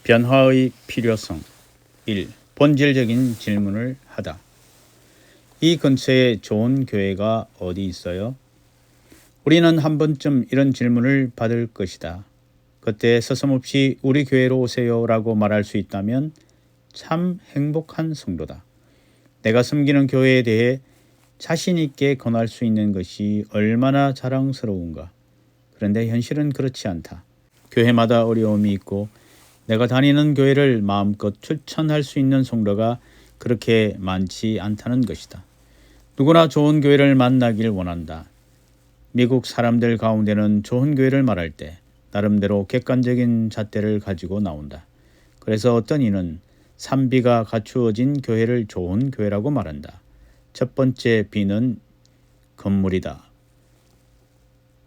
변화의 필요성 1. 본질적인 질문을 하다. 이 근처에 좋은 교회가 어디 있어요? 우리는 한 번쯤 이런 질문을 받을 것이다. 그때 서슴없이 우리 교회로 오세요 라고 말할 수 있다면 참 행복한 성도다. 내가 섬기는 교회에 대해 자신 있게 권할 수 있는 것이 얼마나 자랑스러운가. 그런데 현실은 그렇지 않다. 교회마다 어려움이 있고 내가 다니는 교회를 마음껏 추천할 수 있는 성도가 그렇게 많지 않다는 것이다. 누구나 좋은 교회를 만나길 원한다. 미국 사람들 가운데는 좋은 교회를 말할 때 나름대로 객관적인 잣대를 가지고 나온다. 그래서 어떤 이는 산비가 갖추어진 교회를 좋은 교회라고 말한다. 첫 번째 비는 건물이다.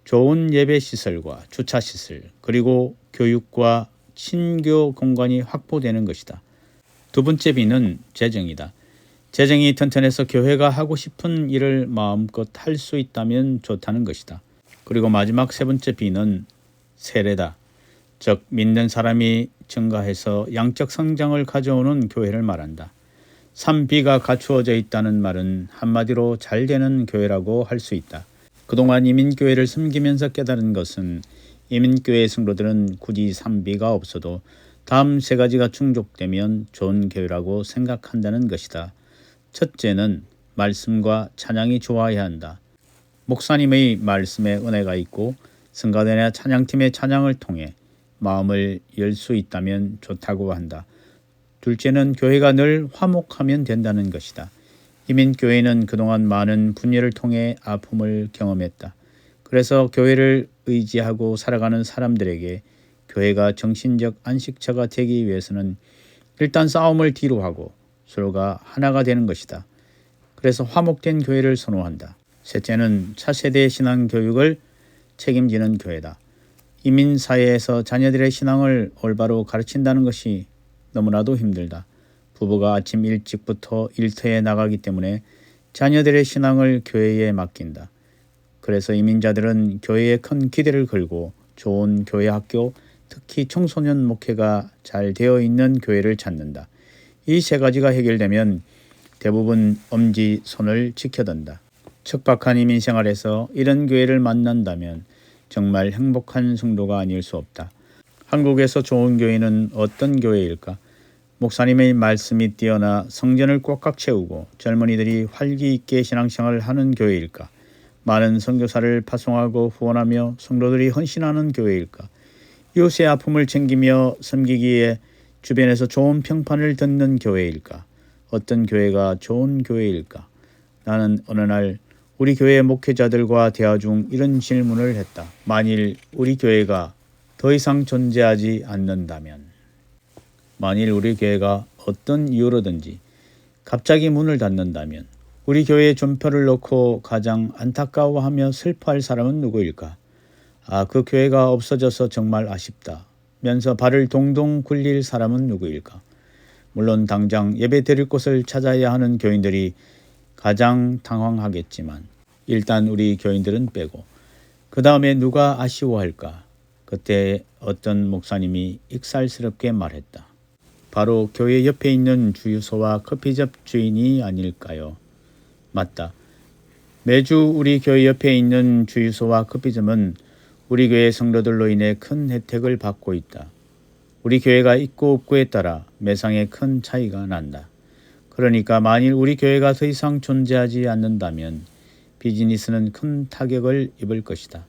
좋은 예배 시설과 주차 시설, 그리고 교육과 신교 공간이 확보되는 것이다. 두 번째 비는 재정이다. 재정이 튼튼해서 교회가 하고 싶은 일을 마음껏 할 수 있다면 좋다는 것이다. 그리고 마지막 세 번째 비는 세례다. 즉 믿는 사람이 증가해서 양적 성장을 가져오는 교회를 말한다. 3비가 갖추어져 있다는 말은 한마디로 잘 되는 교회라고 할 수 있다. 그동안 이민교회를 섬기면서 깨달은 것은 이민교회 성도들은 굳이 3비가 없어도 다음 세 가지가 충족되면 좋은 교회라고 생각한다는 것이다. 첫째는 말씀과 찬양이 좋아야 한다. 목사님의 말씀에 은혜가 있고 성가대나 찬양팀의 찬양을 통해 마음을 열 수 있다면 좋다고 한다. 둘째는 교회가 늘 화목하면 된다는 것이다. 이민교회는 그동안 많은 분열을 통해 아픔을 경험했다. 그래서 교회를 의지하고 살아가는 사람들에게 교회가 정신적 안식처가 되기 위해서는 일단 싸움을 뒤로 하고 서로가 하나가 되는 것이다. 그래서 화목된 교회를 선호한다. 셋째는 차세대 신앙 교육을 책임지는 교회다. 이민사회에서 자녀들의 신앙을 올바로 가르친다는 것이 너무나도 힘들다. 부부가 아침 일찍부터 일터에 나가기 때문에 자녀들의 신앙을 교회에 맡긴다. 그래서 이민자들은 교회에 큰 기대를 걸고 좋은 교회 학교, 특히 청소년 목회가 잘 되어 있는 교회를 찾는다. 이 세 가지가 해결되면 대부분 엄지손을 지켜둔다. 척박한 이민 생활에서 이런 교회를 만난다면 정말 행복한 성도가 아닐 수 없다. 한국에서 좋은 교회는 어떤 교회일까? 목사님의 말씀이 뛰어나 성전을 꽉꽉 채우고 젊은이들이 활기 있게 신앙생활을 하는 교회일까? 많은 선교사를 파송하고 후원하며 성도들이 헌신하는 교회일까? 이웃의 아픔을 챙기며 섬기기에 주변에서 좋은 평판을 듣는 교회일까? 어떤 교회가 좋은 교회일까? 나는 어느 날 우리 교회 목회자들과 대화 중 이런 질문을 했다. 만일 우리 교회가 더 이상 존재하지 않는다면, 만일 우리 교회가 어떤 이유로든지 갑자기 문을 닫는다면 우리 교회에 존표를 놓고 가장 안타까워하며 슬퍼할 사람은 누구일까? 그 교회가 없어져서 정말 아쉽다 면서 발을 동동 굴릴 사람은 누구일까? 물론 당장 예배 드릴 곳을 찾아야 하는 교인들이 가장 당황하겠지만 일단 우리 교인들은 빼고 그 다음에 누가 아쉬워할까? 그때 어떤 목사님이 익살스럽게 말했다. 바로 교회 옆에 있는 주유소와 커피숍 주인이 아닐까요? 맞다. 매주 우리 교회 옆에 있는 주유소와 커피숍은 우리 교회 성도들로 인해 큰 혜택을 받고 있다. 우리 교회가 있고 없고에 따라 매상에 큰 차이가 난다. 그러니까 만일 우리 교회가 더 이상 존재하지 않는다면 비즈니스는 큰 타격을 입을 것이다.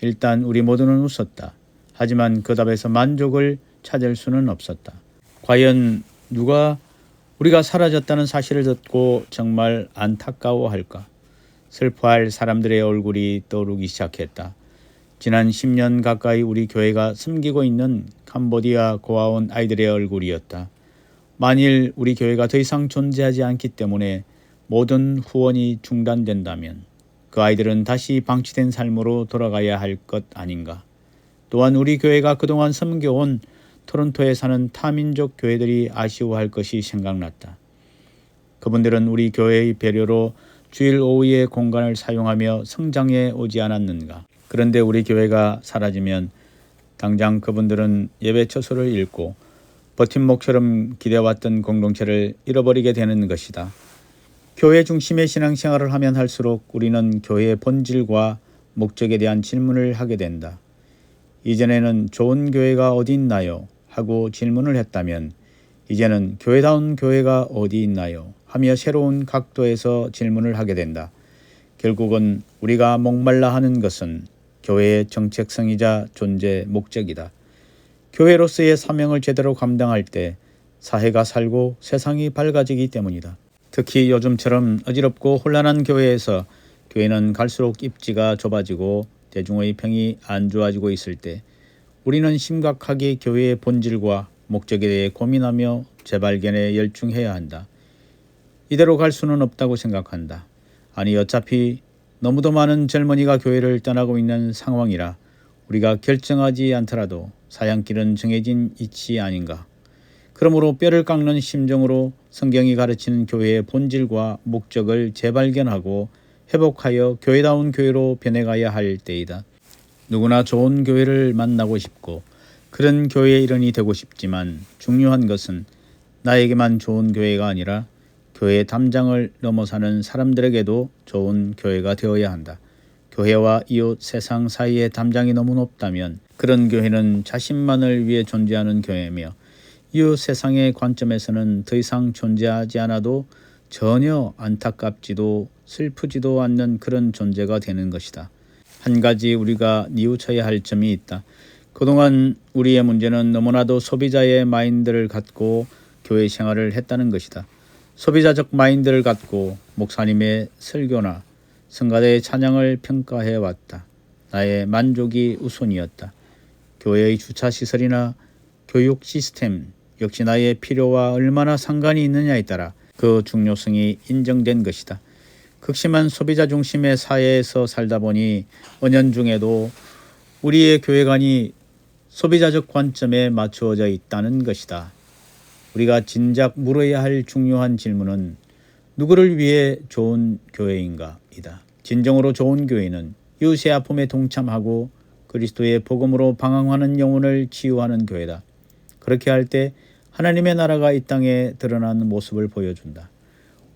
일단 우리 모두는 웃었다. 하지만 그 답에서 만족을 찾을 수는 없었다. 과연 누가 우리가 사라졌다는 사실을 듣고 정말 안타까워할까? 슬퍼할 사람들의 얼굴이 떠오르기 시작했다. 지난 10년 가까이 우리 교회가 섬기고 있는 캄보디아 고아원 아이들의 얼굴이었다. 만일 우리 교회가 더 이상 존재하지 않기 때문에 모든 후원이 중단된다면 그 아이들은 다시 방치된 삶으로 돌아가야 할 것 아닌가. 또한 우리 교회가 그동안 섬겨온 토론토에 사는 타민족 교회들이 아쉬워할 것이 생각났다. 그분들은 우리 교회의 배려로 주일 오후에 공간을 사용하며 성장해 오지 않았는가. 그런데 우리 교회가 사라지면 당장 그분들은 예배 처소를 잃고 버팀목처럼 기대왔던 공동체를 잃어버리게 되는 것이다. 교회 중심의 신앙생활을 하면 할수록 우리는 교회의 본질과 목적에 대한 질문을 하게 된다. 이전에는 좋은 교회가 어디 있나요? 하고 질문을 했다면 이제는 교회다운 교회가 어디 있나요? 하며 새로운 각도에서 질문을 하게 된다. 결국은 우리가 목말라 하는 것은 교회의 정체성이자 존재 목적이다. 교회로서의 사명을 제대로 감당할 때 사회가 살고 세상이 밝아지기 때문이다. 특히 요즘처럼 어지럽고 혼란한 교회에서 교회는 갈수록 입지가 좁아지고 대중의 평이 안 좋아지고 있을 때 우리는 심각하게 교회의 본질과 목적에 대해 고민하며 재발견에 열중해야 한다. 이대로 갈 수는 없다고 생각한다. 아니 어차피 너무도 많은 젊은이가 교회를 떠나고 있는 상황이라 우리가 결정하지 않더라도 사양길은 정해진 이치 아닌가. 그러므로 뼈를 깎는 심정으로 성경이 가르치는 교회의 본질과 목적을 재발견하고 회복하여 교회다운 교회로 변해가야 할 때이다. 누구나 좋은 교회를 만나고 싶고 그런 교회의 일원이 되고 싶지만 중요한 것은 나에게만 좋은 교회가 아니라 교회의 담장을 넘어서는 사람들에게도 좋은 교회가 되어야 한다. 교회와 이웃 세상 사이의 담장이 너무 높다면 그런 교회는 자신만을 위해 존재하는 교회며 이웃 세상의 관점에서는 더 이상 존재하지 않아도 전혀 안타깝지도 슬프지도 않는 그런 존재가 되는 것이다. 한 가지 우리가 뉘우쳐야 할 점이 있다. 그동안 우리의 문제는 너무나도 소비자의 마인드를 갖고 교회 생활을 했다는 것이다. 소비자적 마인드를 갖고 목사님의 설교나 성가대의 찬양을 평가해 왔다. 나의 만족이 우선이었다. 교회의 주차시설이나 교육 시스템 역시 나의 필요와 얼마나 상관이 있느냐에 따라 그 중요성이 인정된 것이다. 극심한 소비자 중심의 사회에서 살다 보니 은연중에도 우리의 교회관이 소비자적 관점에 맞추어져 있다는 것이다. 우리가 진작 물어야 할 중요한 질문은 누구를 위해 좋은 교회인가 이다. 진정으로 좋은 교회는 이웃의 아픔에 동참하고 그리스도의 복음으로 방황하는 영혼을 치유하는 교회다. 그렇게 할 때 하나님의 나라가 이 땅에 드러나는 모습을 보여준다.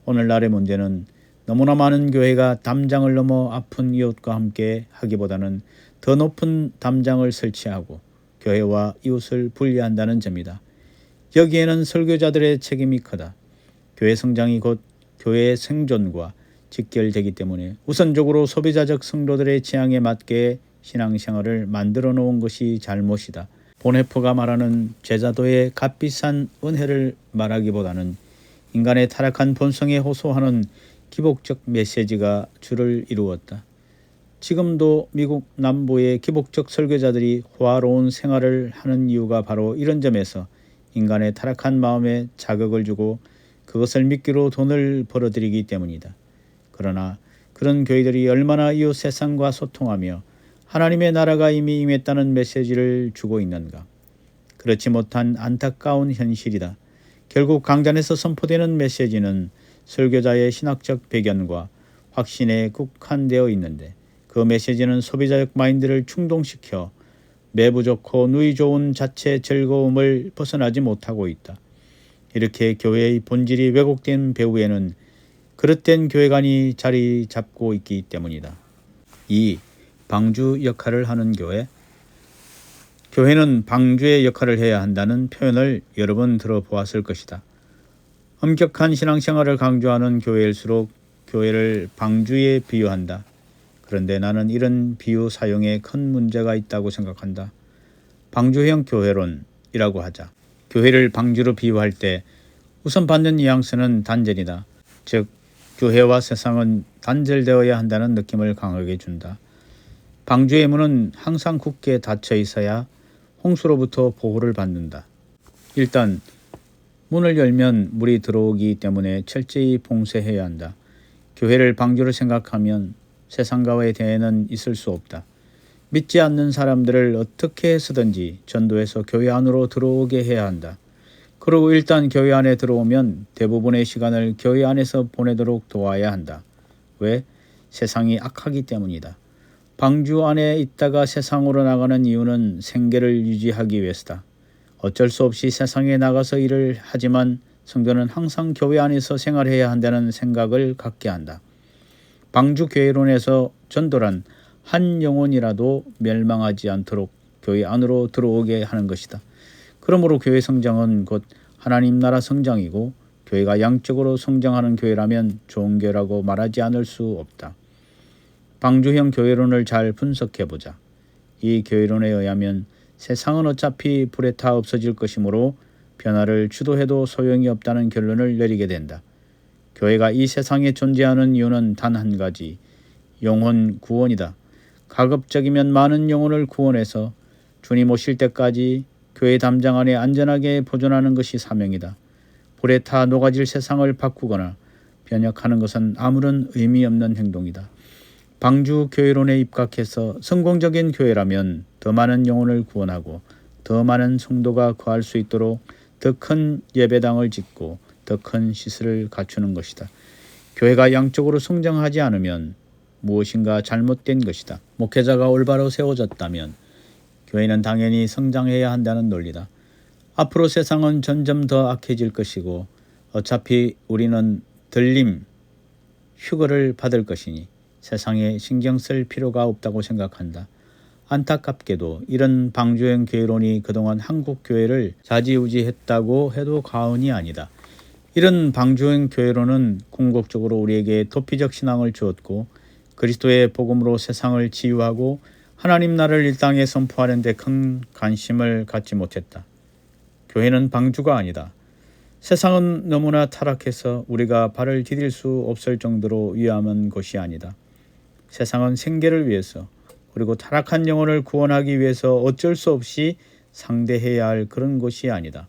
오늘날의 문제는 너무나 많은 교회가 담장을 넘어 아픈 이웃과 함께 하기보다는 더 높은 담장을 설치하고 교회와 이웃을 분리한다는 점이다. 여기에는 설교자들의 책임이 크다. 교회 성장이 곧 교회의 생존과 직결되기 때문에 우선적으로 소비자적 성도들의 취향에 맞게 신앙생활을 만들어 놓은 것이 잘못이다. 보네포가 말하는 제자도의 값비싼 은혜를 말하기보다는 인간의 타락한 본성에 호소하는 기복적 메시지가 주를 이루었다. 지금도 미국 남부의 기복적 설교자들이 호화로운 생활을 하는 이유가 바로 이런 점에서 인간의 타락한 마음에 자극을 주고 그것을 미끼로 돈을 벌어들이기 때문이다. 그러나 그런 교회들이 얼마나 이웃 세상과 소통하며 하나님의 나라가 이미 임했다는 메시지를 주고 있는가. 그렇지 못한 안타까운 현실이다. 결국 강단에서 선포되는 메시지는 설교자의 신학적 배경과 확신에 국한되어 있는데 그 메시지는 소비자적 마인드를 충동시켜 매부 좋고 누이 좋은 자체 즐거움을 벗어나지 못하고 있다. 이렇게 교회의 본질이 왜곡된 배후에는 그릇된 교회관이 자리 잡고 있기 때문이다. 2. 방주 역할을 하는 교회. 교회는 방주의 역할을 해야 한다는 표현을 여러 번 들어보았을 것이다. 엄격한 신앙생활을 강조하는 교회일수록 교회를 방주에 비유한다. 그런데 나는 이런 비유 사용에 큰 문제가 있다고 생각한다. 방주형 교회론이라고 하자. 교회를 방주로 비유할 때 우선 받는 뉘앙스는 단절이다. 즉 교회와 세상은 단절되어야 한다는 느낌을 강하게 준다. 방주의 문은 항상 굳게 닫혀 있어야 홍수로부터 보호를 받는다. 일단 문을 열면 물이 들어오기 때문에 철저히 봉쇄해야 한다. 교회를 방주로 생각하면 세상과의 대화는 있을 수 없다. 믿지 않는 사람들을 어떻게 해서든지 전도해서 교회 안으로 들어오게 해야 한다. 그리고 일단 교회 안에 들어오면 대부분의 시간을 교회 안에서 보내도록 도와야 한다. 왜? 세상이 악하기 때문이다. 방주 안에 있다가 세상으로 나가는 이유는 생계를 유지하기 위해서다. 어쩔 수 없이 세상에 나가서 일을 하지만 성도는 항상 교회 안에서 생활해야 한다는 생각을 갖게 한다. 방주교회론에서 전도란 한 영혼이라도 멸망하지 않도록 교회 안으로 들어오게 하는 것이다. 그러므로 교회 성장은 곧 하나님 나라 성장이고 교회가 양적으로 성장하는 교회라면 좋은 교회라고 말하지 않을 수 없다. 방주형 교회론을 잘 분석해보자. 이 교회론에 의하면 세상은 어차피 불에 타 없어질 것이므로 변화를 주도해도 소용이 없다는 결론을 내리게 된다. 교회가 이 세상에 존재하는 이유는 단 한 가지, 영혼 구원이다. 가급적이면 많은 영혼을 구원해서 주님 오실 때까지 교회 담장 안에 안전하게 보존하는 것이 사명이다. 불에 타 녹아질 세상을 바꾸거나 변혁하는 것은 아무런 의미 없는 행동이다. 방주 교회론에 입각해서 성공적인 교회라면 더 많은 영혼을 구원하고 더 많은 성도가 거할 수 있도록 더 큰 예배당을 짓고 더 큰 시설을 갖추는 것이다. 교회가 양적으로 성장하지 않으면 무엇인가 잘못된 것이다. 목회자가 올바로 세워졌다면 교회는 당연히 성장해야 한다는 논리다. 앞으로 세상은 점점 더 악해질 것이고 어차피 우리는 들림, 휴거를 받을 것이니 세상에 신경 쓸 필요가 없다고 생각한다. 안타깝게도 이런 방주형 교회론이 그동안 한국 교회를 좌지우지했다고 해도 과언이 아니다. 이런 방주형 교회론은 궁극적으로 우리에게 도피적 신앙을 주었고 그리스도의 복음으로 세상을 치유하고 하나님 나라를 이 땅에 선포하는 데 큰 관심을 갖지 못했다. 교회는 방주가 아니다. 세상은 너무나 타락해서 우리가 발을 디딜 수 없을 정도로 위험한 곳이 아니다. 세상은 생계를 위해서 그리고 타락한 영혼을 구원하기 위해서 어쩔 수 없이 상대해야 할 그런 곳이 아니다.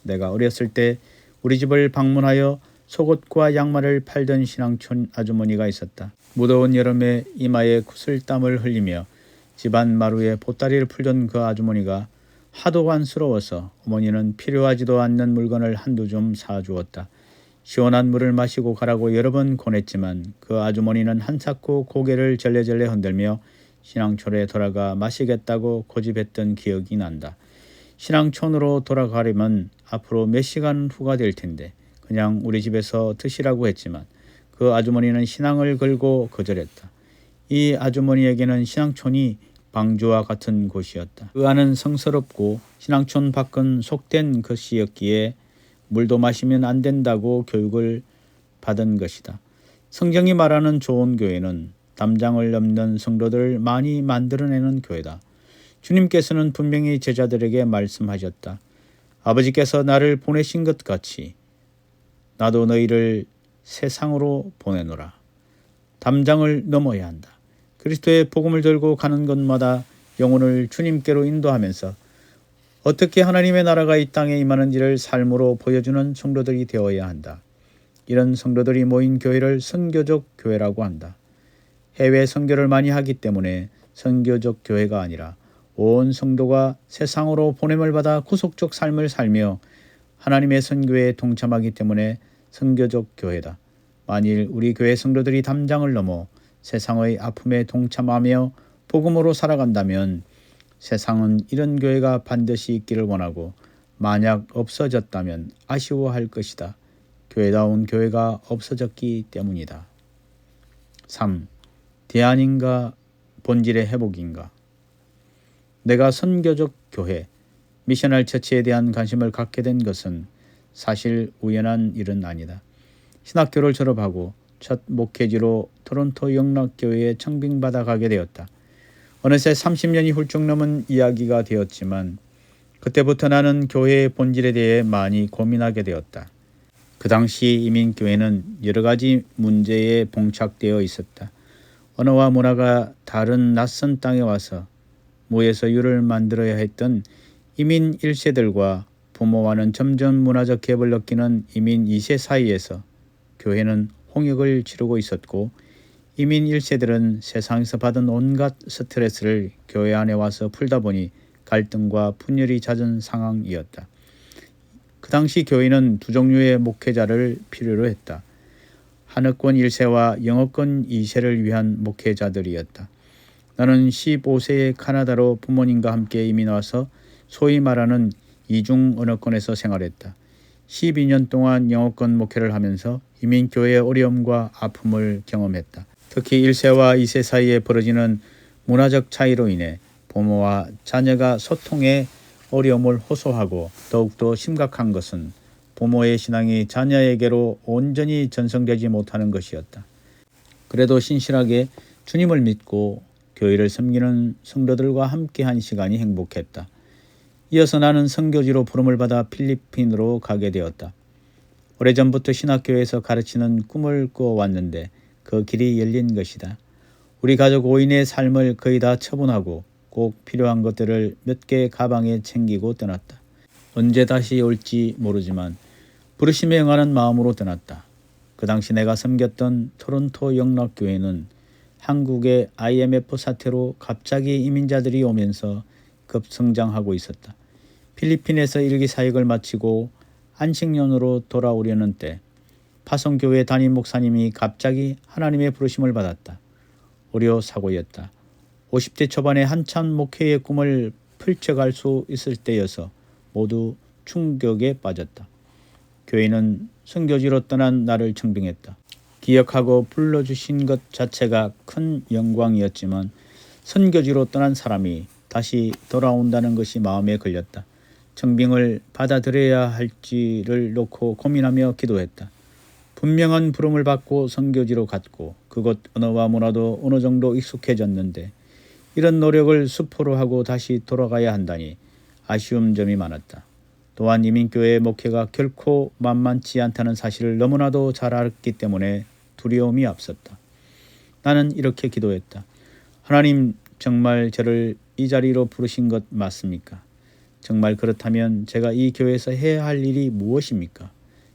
내가 어렸을 때 우리 집을 방문하여 속옷과 양말을 팔던 신앙촌 아주머니가 있었다. 무더운 여름에 이마에 구슬땀을 흘리며 집안 마루에 보따리를 풀던 그 아주머니가 하도 안쓰러워서 어머니는 필요하지도 않는 물건을 한두 좀 사주었다. 시원한 물을 마시고 가라고 여러 번 권했지만 그 아주머니는 한사코 고개를 절레절레 흔들며 신앙촌에 돌아가 마시겠다고 고집했던 기억이 난다. 신앙촌으로 돌아가려면 앞으로 몇 시간 후가 될 텐데 그냥 우리 집에서 드시라고 했지만 그 아주머니는 신앙을 걸고 거절했다. 이 아주머니에게는 신앙촌이 방주와 같은 곳이었다. 그 안은 성스럽고 신앙촌 밖은 속된 것이었기에 물도 마시면 안 된다고 교육을 받은 것이다. 성경이 말하는 좋은 교회는 담장을 넘는 성도들을 많이 만들어내는 교회다. 주님께서는 분명히 제자들에게 말씀하셨다. 아버지께서 나를 보내신 것 같이 나도 너희를 세상으로 보내노라. 담장을 넘어야 한다. 그리스도의 복음을 들고 가는 곳마다 영혼을 주님께로 인도하면서 어떻게 하나님의 나라가 이 땅에 임하는지를 삶으로 보여주는 성도들이 되어야 한다. 이런 성도들이 모인 교회를 선교적 교회라고 한다. 해외 선교를 많이 하기 때문에 선교적 교회가 아니라 온 성도가 세상으로 보냄을 받아 구속적 삶을 살며 하나님의 선교에 동참하기 때문에 선교적 교회다. 만일 우리 교회 성도들이 담장을 넘어 세상의 아픔에 동참하며 복음으로 살아간다면 세상은 이런 교회가 반드시 있기를 원하고 만약 없어졌다면 아쉬워할 것이다. 교회다운 교회가 없어졌기 때문이다. 3. 대안인가 본질의 회복인가? 내가 선교적 교회, 미셔널 처치에 대한 관심을 갖게 된 것은 사실 우연한 일은 아니다. 신학교를 졸업하고 첫 목회지로 토론토 영락교회에 청빙받아 가게 되었다. 어느새 30년이 훌쩍 넘은 이야기가 되었지만 그때부터 나는 교회의 본질에 대해 많이 고민하게 되었다. 그 당시 이민교회는 여러 가지 문제에 봉착되어 있었다. 언어와 문화가 다른 낯선 땅에 와서 무에서 유를 만들어야 했던 이민 1세들과 부모와는 점점 문화적 갭을 느끼는 이민 2세 사이에서 교회는 홍역을 치르고 있었고 이민 1세들은 세상에서 받은 온갖 스트레스를 교회 안에 와서 풀다 보니 갈등과 분열이 잦은 상황이었다. 그 당시 교회는 두 종류의 목회자를 필요로 했다. 한어권 1세와 영어권 2세를 위한 목회자들이었다. 나는 15세에 카나다로 부모님과 함께 이민 와서 소위 말하는 이중 언어권에서 생활했다. 12년 동안 영어권 목회를 하면서 이민교회의 어려움과 아픔을 경험했다. 특히 1세와 2세 사이에 벌어지는 문화적 차이로 인해 부모와 자녀가 소통에 어려움을 호소하고 더욱더 심각한 것은 부모의 신앙이 자녀에게로 온전히 전성되지 못하는 것이었다. 그래도 신실하게 주님을 믿고 교회를 섬기는 성도들과 함께한 시간이 행복했다. 이어서 나는 선교지로 부름을 받아 필리핀으로 가게 되었다. 오래전부터 신학교에서 가르치는 꿈을 꾸어왔는데 그 길이 열린 것이다. 우리 가족 5인의 삶을 거의 다 처분하고 꼭 필요한 것들을 몇 개 가방에 챙기고 떠났다. 언제 다시 올지 모르지만 부르심에 응하는 마음으로 떠났다. 그 당시 내가 섬겼던 토론토 영락교회는 한국의 IMF 사태로 갑자기 이민자들이 오면서 급성장하고 있었다. 필리핀에서 일기 사역을 마치고 안식년으로 돌아오려는 때 파송교회 담임 목사님이 갑자기 하나님의 부르심을 받았다. 어려 사고였다. 50대 초반에 한참 목회의 꿈을 펼쳐갈 수 있을 때여서 모두 충격에 빠졌다. 교회는 선교지로 떠난 나를 청빙했다. 기억하고 불러주신 것 자체가 큰 영광이었지만 선교지로 떠난 사람이 다시 돌아온다는 것이 마음에 걸렸다. 청빙을 받아들여야 할지를 놓고 고민하며 기도했다. 분명한 부름을 받고 선교지로 갔고 그곳 언어와 문화도 어느 정도 익숙해졌는데 이런 노력을 수포로 하고 다시 돌아가야 한다니 아쉬운 점이 많았다. 또한 이민교회의 목회가 결코 만만치 않다는 사실을 너무나도 잘 알았기 때문에 두려움이 앞섰다. 나는 이렇게 기도했다. 하나님, 정말 저를 이 자리로 부르신 것 맞습니까? 정말 그렇다면 제가 이 교회에서 해야 할 일이 무엇입니까?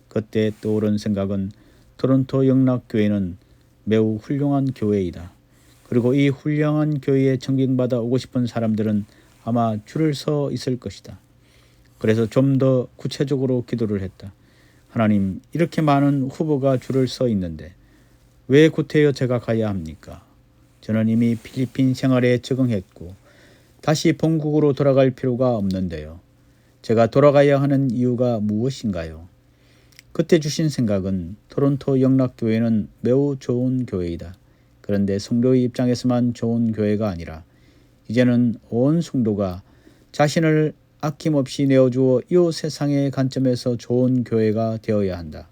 그때 떠오른 생각은 토론토 영락교회는 매우 훌륭한 교회이다. 그리고 이 훌륭한 교회에 청빙받아 오고 싶은 사람들은 아마 줄을 서 있을 것이다. 그래서 좀 더 구체적으로 기도를 했다. 하나님, 이렇게 많은 후보가 줄을 서 있는데 왜 구태여 제가 가야 합니까? 저는 이미 필리핀 생활에 적응했고 다시 본국으로 돌아갈 필요가 없는데요. 제가 돌아가야 하는 이유가 무엇인가요? 그때 주신 생각은 토론토 영락교회는 매우 좋은 교회이다. 그런데 성도의 입장에서만 좋은 교회가 아니라 이제는 온 성도가 자신을 아낌없이 내어주어 이 세상의 관점에서 좋은 교회가 되어야 한다.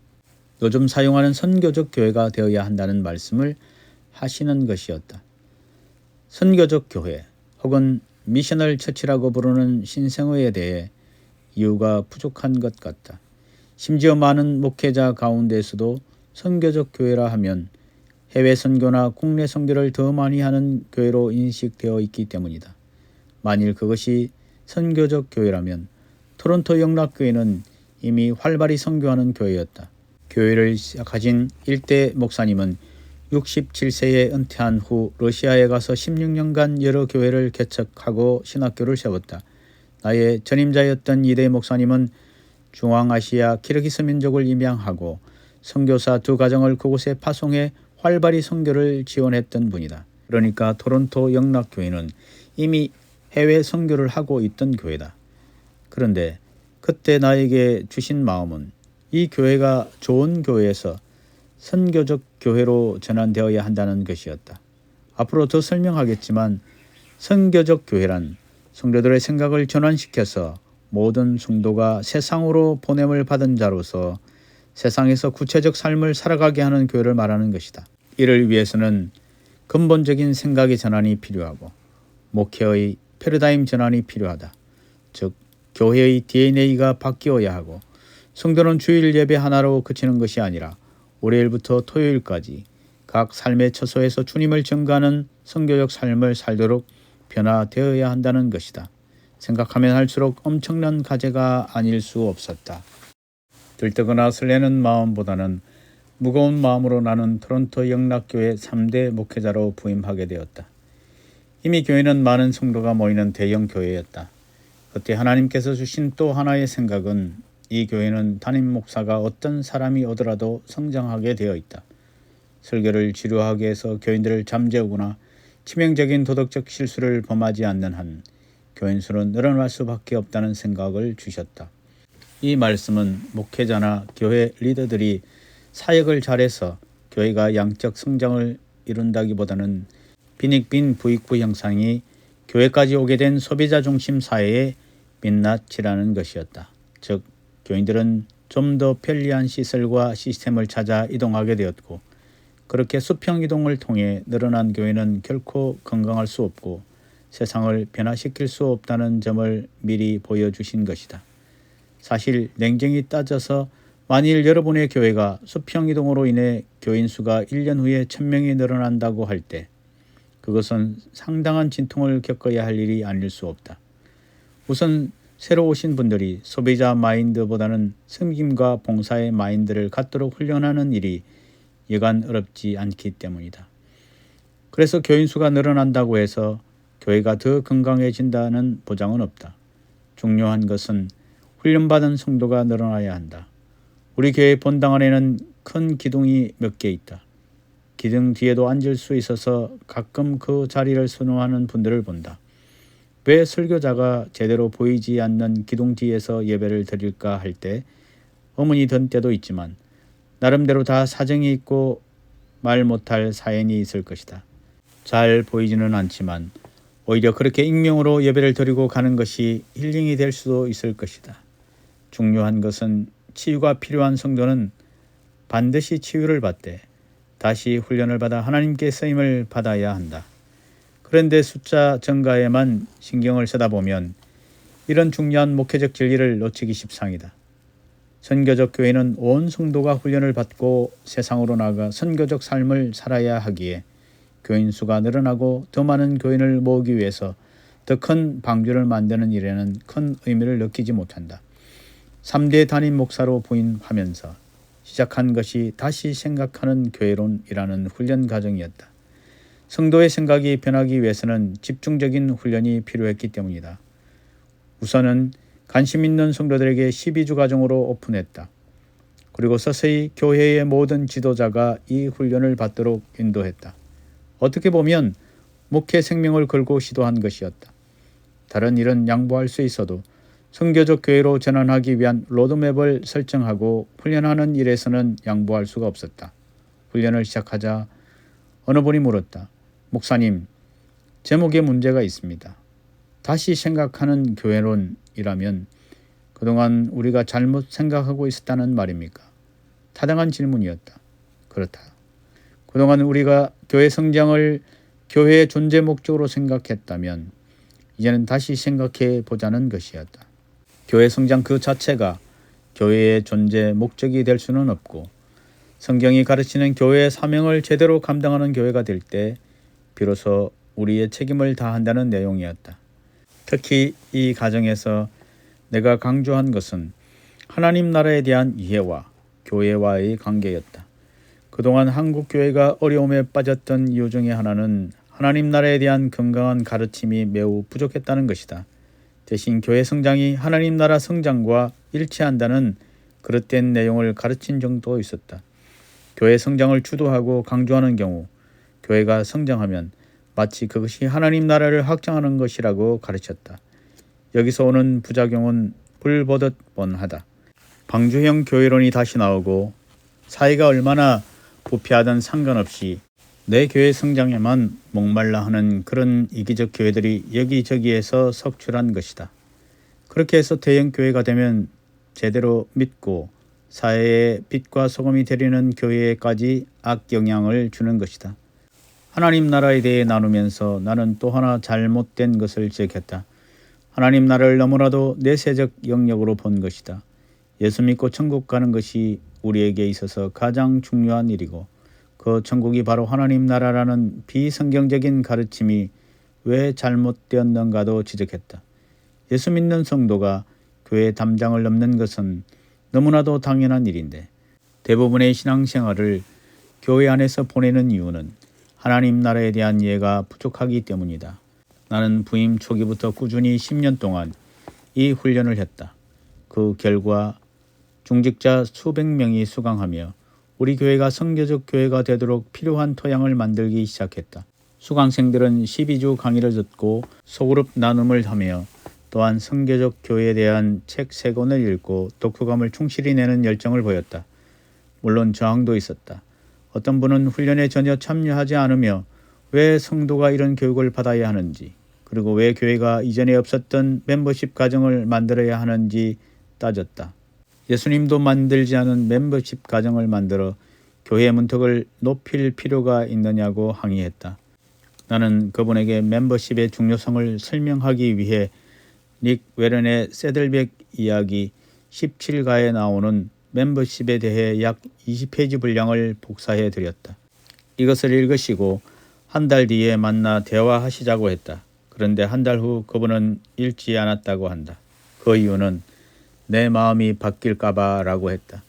요즘 사용하는 선교적 교회가 되어야 한다는 말씀을 하시는 것이었다. 선교적 교회 혹은 미셔널 처치라고 부르는 신생회에 대해 이유가 부족한 것 같다. 심지어 많은 목회자 가운데서도 선교적 교회라 하면 해외 선교나 국내 선교를 더 많이 하는 교회로 인식되어 있기 때문이다. 만일 그것이 선교적 교회라면 토론토 영락교회는 이미 활발히 선교하는 교회였다. 교회를 시작하신 일대 목사님은 67세에 은퇴한 후 러시아에 가서 16년간 여러 교회를 개척하고 신학교를 세웠다. 나의 전임자였던 이대 목사님은 중앙아시아 키르기스 민족을 임양하고 선교사 2가정을 그곳에 파송해 활발히 선교를 지원했던 분이다. 그러니까 토론토 영락교회는 이미 해외 선교를 하고 있던 교회다. 그런데 그때 나에게 주신 마음은 이 교회가 좋은 교회에서 선교적 교회로 전환되어야 한다는 것이었다. 앞으로 더 설명하겠지만 선교적 교회란 성도들의 생각을 전환시켜서 모든 성도가 세상으로 보냄을 받은 자로서 세상에서 구체적 삶을 살아가게 하는 교회를 말하는 것이다. 이를 위해서는 근본적인 생각의 전환이 필요하고 목회의 패러다임 전환이 필요하다. 즉 교회의 DNA가 바뀌어야 하고 성도는 주일 예배 하나로 그치는 것이 아니라 월요일부터 토요일까지 각 삶의 처소에서 주님을 증거하는 선교적 삶을 살도록 변화되어야 한다는 것이다. 생각하면 할수록 엄청난 과제가 아닐 수 없었다. 들뜨거나 설레는 마음보다는 무거운 마음으로 나는 토론토 영락교회 3대 목회자로 부임하게 되었다. 이미 교회는 많은 성도가 모이는 대형 교회였다. 그때 하나님께서 주신 또 하나의 생각은 이 교회는 담임 목사가 어떤 사람이 오더라도 성장하게 되어 있다. 설교를 지루하게 해서 교인들을 잠재우거나 치명적인 도덕적 실수를 범하지 않는 한 교인 수는 늘어날 수밖에 없다는 생각을 주셨다. 이 말씀은 목회자나 교회 리더들이 사역을 잘해서 교회가 양적 성장을 이룬다기보다는 빈익빈 부익부 형상이 교회까지 오게 된 소비자 중심 사회의 민낯이라는 것이었다. 즉 교인들은 좀 더 편리한 시설과 시스템을 찾아 이동하게 되었고, 그렇게 수평 이동을 통해 늘어난 교회는 결코 건강할 수 없고 세상을 변화시킬 수 없다는 점을 미리 보여주신 것이다. 사실 냉정히 따져서 만일 여러분의 교회가 수평 이동으로 인해 교인 수가 1년 후에 1000명이 늘어난다고 할 때 그것은 상당한 진통을 겪어야 할 일이 아닐 수 없다. 우선 새로 오신 분들이 소비자 마인드보다는 섬김과 봉사의 마인드를 갖도록 훈련하는 일이 여간 어렵지 않기 때문이다. 그래서 교인 수가 늘어난다고 해서 교회가 더 건강해진다는 보장은 없다. 중요한 것은 훈련받은 성도가 늘어나야 한다. 우리 교회 본당 안에는 큰 기둥이 몇 개 있다. 기둥 뒤에도 앉을 수 있어서 가끔 그 자리를 선호하는 분들을 본다. 왜 설교자가 제대로 보이지 않는 기둥 뒤에서 예배를 드릴까 할 때 의문이 든 때도 있지만 나름대로 다 사정이 있고 말 못할 사연이 있을 것이다. 잘 보이지는 않지만 오히려 그렇게 익명으로 예배를 드리고 가는 것이 힐링이 될 수도 있을 것이다. 중요한 것은 치유가 필요한 성도는 반드시 치유를 받되 다시 훈련을 받아 하나님께 쓰임을 받아야 한다. 그런데 숫자 증가에만 신경을 쓰다 보면 이런 중요한 목회적 진리를 놓치기 십상이다. 선교적 교회는 온 성도가 훈련을 받고 세상으로 나가 선교적 삶을 살아야 하기에 교인 수가 늘어나고 더 많은 교인을 모으기 위해서 더 큰 방주를 만드는 일에는 큰 의미를 느끼지 못한다. 3대 담임 목사로 부임하면서 시작한 것이 다시 생각하는 교회론이라는 훈련 과정이었다. 성도의 생각이 변하기 위해서는 집중적인 훈련이 필요했기 때문이다. 우선은 관심 있는 성도들에게 12주 과정으로 오픈했다. 그리고 서서히 교회의 모든 지도자가 이 훈련을 받도록 인도했다. 어떻게 보면 목회 생명을 걸고 시도한 것이었다. 다른 일은 양보할 수 있어도 선교적 교회로 전환하기 위한 로드맵을 설정하고 훈련하는 일에서는 양보할 수가 없었다. 훈련을 시작하자 어느 분이 물었다. 목사님, 제목에 문제가 있습니다. 다시 생각하는 교회론이라면 그동안 우리가 잘못 생각하고 있었다는 말입니까? 타당한 질문이었다. 그렇다. 그동안 우리가 교회 성장을 교회의 존재 목적으로 생각했다면 이제는 다시 생각해 보자는 것이었다. 교회 성장 그 자체가 교회의 존재 목적이 될 수는 없고 성경이 가르치는 교회의 사명을 제대로 감당하는 교회가 될 때 비로소 우리의 책임을 다한다는 내용이었다. 특히 이 과정에서 내가 강조한 것은 하나님 나라에 대한 이해와 교회와의 관계였다. 그동안 한국 교회가 어려움에 빠졌던 이유 중에 하나는 하나님 나라에 대한 건강한 가르침이 매우 부족했다는 것이다. 대신 교회 성장이 하나님 나라 성장과 일치한다는 그릇된 내용을 가르친 정도 있었다. 교회 성장을 주도하고 강조하는 경우 교회가 성장하면 마치 그것이 하나님 나라를 확장하는 것이라고 가르쳤다. 여기서 오는 부작용은 불보듯 뻔하다. 방주형 교회론이 다시 나오고 사회가 얼마나 부패하든 상관없이 내 교회 성장에만 목말라 하는 그런 이기적 교회들이 여기저기에서 속출한 것이다. 그렇게 해서 대형 교회가 되면 제대로 믿고 사회의 빛과 소금이 되리는 교회에까지 악영향을 주는 것이다. 하나님 나라에 대해 나누면서 나는 또 하나 잘못된 것을 지적했다. 하나님 나라를 너무나도 내세적 영역으로 본 것이다. 예수 믿고 천국 가는 것이 우리에게 있어서 가장 중요한 일이고 그 천국이 바로 하나님 나라라는 비성경적인 가르침이 왜 잘못되었는가도 지적했다. 예수 믿는 성도가 교회 담장을 넘는 것은 너무나도 당연한 일인데 대부분의 신앙생활을 교회 안에서 보내는 이유는 하나님 나라에 대한 이해가 부족하기 때문이다. 나는 부임 초기부터 꾸준히 10년 동안 이 훈련을 했다. 그 결과 중직자 수백 명이 수강하며 우리 교회가 선교적 교회가 되도록 필요한 토양을 만들기 시작했다. 수강생들은 12주 강의를 듣고 소그룹 나눔을 하며 또한 선교적 교회에 대한 책 3권을 읽고 독후감을 충실히 내는 열정을 보였다. 물론 저항도 있었다. 어떤 분은 훈련에 전혀 참여하지 않으며 왜 성도가 이런 교육을 받아야 하는지, 그리고 왜 교회가 이전에 없었던 멤버십 과정을 만들어야 하는지 따졌다. 예수님도 만들지 않은 멤버십 과정을 만들어 교회의 문턱을 높일 필요가 있느냐고 항의했다. 나는 그분에게 멤버십의 중요성을 설명하기 위해 닉 웨런의 새들백 이야기 17가에 나오는 멤버십에 대해 약 20페이지 분량을 복사해 드렸다. 이것을 읽으시고 한 달 뒤에 만나 대화하시자고 했다. 그런데 한 달 후 그분은 읽지 않았다고 한다. 그 이유는 내 마음이 바뀔까봐 라고 했다.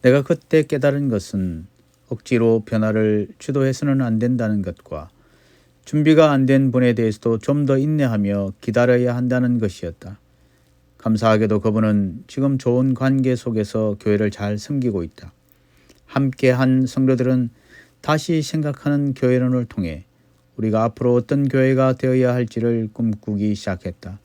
내가 그때 깨달은 것은 억지로 변화를 주도해서는 안 된다는 것과 준비가 안 된 분에 대해서도 좀 더 인내하며 기다려야 한다는 것이었다. 감사하게도 그분은 지금 좋은 관계 속에서 교회를 잘 섬기고 있다. 함께한 성도들은 다시 생각하는 교회론을 통해 우리가 앞으로 어떤 교회가 되어야 할지를 꿈꾸기 시작했다.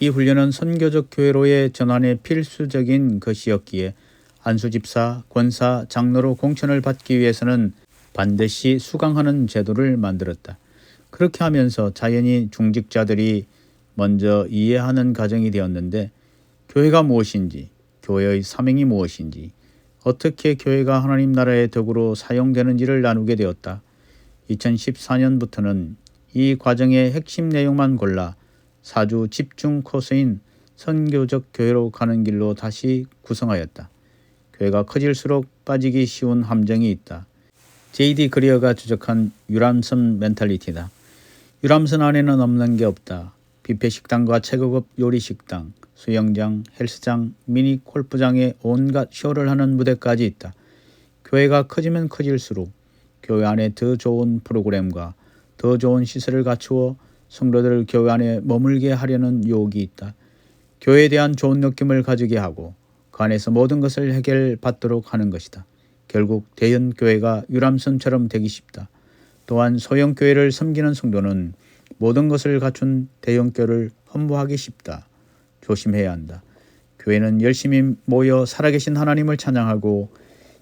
이 훈련은 선교적 교회로의 전환에 필수적인 것이었기에 안수 집사, 권사, 장로로 공천을 받기 위해서는 반드시 수강하는 제도를 만들었다. 그렇게 하면서 자연히 중직자들이 먼저 이해하는 과정이 되었는데 교회가 무엇인지, 교회의 사명이 무엇인지, 어떻게 교회가 하나님 나라의 덕으로 사용되는지를 나누게 되었다. 2014년부터는 이 과정의 핵심 내용만 골라 4주 집중 코스인 선교적 교회로 가는 길로 다시 구성하였다. 교회가 커질수록 빠지기 쉬운 함정이 있다. J.D. 그리어가 지적한 유람선 멘탈리티다. 유람선 안에는 없는 게 없다. 뷔페 식당과 최고급 요리 식당, 수영장, 헬스장, 미니 골프장에 온갖 쇼를 하는 무대까지 있다. 교회가 커지면 커질수록 교회 안에 더 좋은 프로그램과 더 좋은 시설을 갖추어 성도들을 교회 안에 머물게 하려는 유혹이 있다. 교회에 대한 좋은 느낌을 가지게 하고 그 안에서 모든 것을 해결받도록 하는 것이다. 결국 대형 교회가 유람선처럼 되기 쉽다. 또한 소형 교회를 섬기는 성도는 모든 것을 갖춘 대형 교회를 험보하기 쉽다. 조심해야 한다. 교회는 열심히 모여 살아계신 하나님을 찬양하고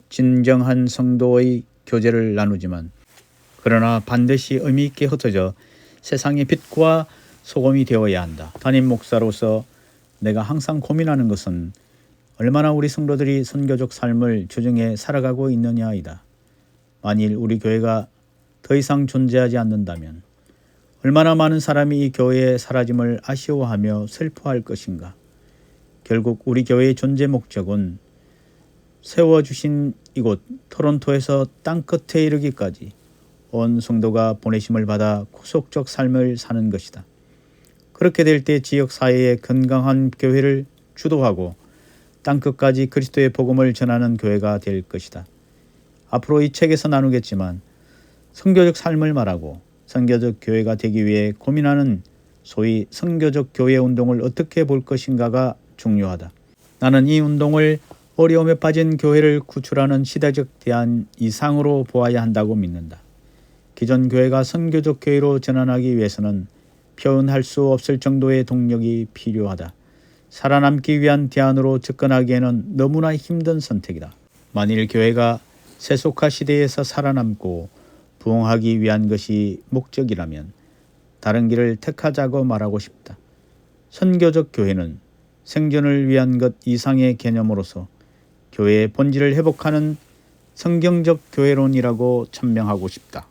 진정한 성도의 교제를 나누지만 그러나 반드시 의미 있게 흩어져 세상의 빛과 소금이 되어야 한다. 담임 목사로서 내가 항상 고민하는 것은 얼마나 우리 성도들이 선교적 삶을 주중에 살아가고 있느냐이다. 만일 우리 교회가 더 이상 존재하지 않는다면 얼마나 많은 사람이 이 교회의 사라짐을 아쉬워하며 슬퍼할 것인가. 결국 우리 교회의 존재 목적은 세워주신 이곳 토론토에서 땅끝에 이르기까지 온 성도가 보내심을 받아 구속적 삶을 사는 것이다. 그렇게 될 때 지역사회의 건강한 교회를 주도하고 땅끝까지 그리스도의 복음을 전하는 교회가 될 것이다. 앞으로 이 책에서 나누겠지만 선교적 삶을 말하고 선교적 교회가 되기 위해 고민하는 소위 선교적 교회 운동을 어떻게 볼 것인가가 중요하다. 나는 이 운동을 어려움에 빠진 교회를 구출하는 시대적 대안 이상으로 보아야 한다고 믿는다. 기존 교회가 선교적 교회로 전환하기 위해서는 표현할 수 없을 정도의 동력이 필요하다. 살아남기 위한 대안으로 접근하기에는 너무나 힘든 선택이다. 만일 교회가 세속화 시대에서 살아남고 부흥하기 위한 것이 목적이라면 다른 길을 택하자고 말하고 싶다. 선교적 교회는 생존을 위한 것 이상의 개념으로서 교회의 본질을 회복하는 성경적 교회론이라고 천명하고 싶다.